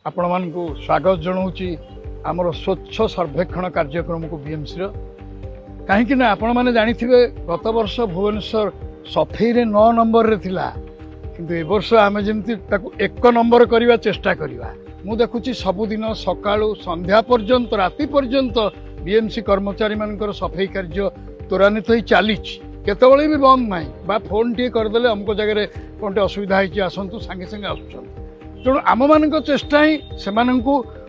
आपण मानकु स्वागत जनाऊँगी आमर स्वच्छ सर्वेक्षण कार्यक्रम को बीएमसी कहीं आपण मैंने जानी गत वर्ष भुवनेश्वर सफेई रे 9 नंबर रे थिला किंतु ए वर्ष आम जमी 1 नंबर करने चेष्टा करवा मु देखुची सबुदिन सकाळु संध्या पर्यंत राति पर्यंत बीएमसी कर्मचारी मानकर सफेई कार्य त्वरान्वित हो चली केतबळे भी बंद ना बा फोन टी करदे अमुक जगह कौन असुविधा होती आसतु सांगे सांगे आसुन तेणु आम मान चेष्टा ही से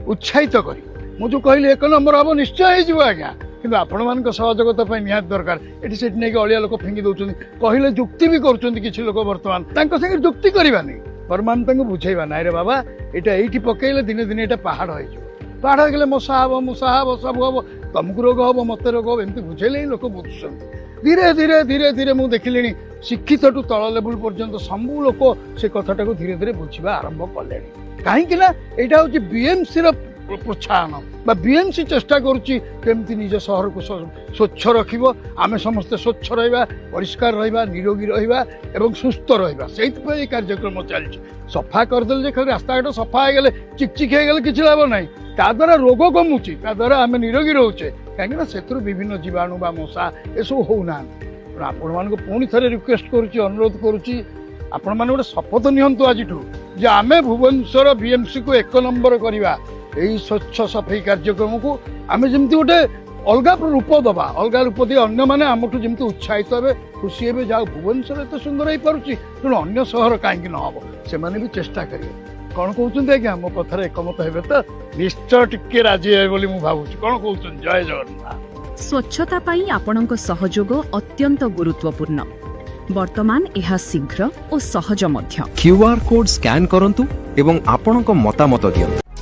उत्साहित कर मुझे कहली 1 नंबर हम निश्चय हो आज्ञा कि आपण मान सहयोगिता निहात दरकार ये से नहीं अलिया लोक फिंगी दौरान कहले जुक्ति भी कर लोक बर्तमान संगे जुक्ति करवानी बर्मान बुझेवा ना रे बाबा यहाँ ये पकड़े दिने दिने ये पहाड़ हो पहाड़ हो गले मशा हम सब हम तुमको रोग हम मत रोग हम एमती बुझेले ही लोक बुझुं धीरे धीरे धीरे धीरे मुझे देखिले शिक्षित टू तल लेवल पर्यंत सब लोक से कथाटा को धीरे धीरे बुझा आरंभ कले कहीं यहाँ हूँ बीएमसी प्रोत्साहन बीएमसी चेष्टा करुच्ची निज सहर को स्वच्छ रखिबो आमे समस्ते स्वच्छ रहिबा परिष्कार रहिबा निरोगी रहिबा एवं सुस्थ रहिबा सेहि कार्यक्रम चलछि सफा करदेल जे खाली रास्ता घाट सफा हो गले चिकचिक हो गले किछि लाभ नाही ता द्वारा रोग कमुची ता द्वारा आमे निरोगी रहउचे कहीं से विभिन्न जीवाणु बा मशा एसबू होना आपण मानक पुणी थे रिक्वेस्ट करुच्ची अनुरोध करुच्ची आपण माने गोटे शपथ नियंतु आज जे आमे भुवनेश्वर बीएमसी को 1 नंबर करवा यही स्वच्छ सफाई कार्यक्रम को आमे जमती गोटे अलग रूप दबा अलग रूप दिए अन्य मैंने आमठू जमी उत्साहित हे खुशी हे जहाँ भुवनेश्वर एत सुंदर हो पार्टी तेणु अन्य सहर कहीं न हम से भी चेष्टा करेंगे कौन कहते आज्ञा मो कथार एकमत हे तो निश्चय टिके राजी हे बोली भावुँ कौन कहते जय जगन्नाथ स्वच्छता पाई आपणक सहयोग अत्यंत गुरुत्वपूर्ण वर्तमान यह शीघ्र और सहज मध्य क्यूआर कोड स्कैन करंतु एवं आपणक मतामत दियंतु।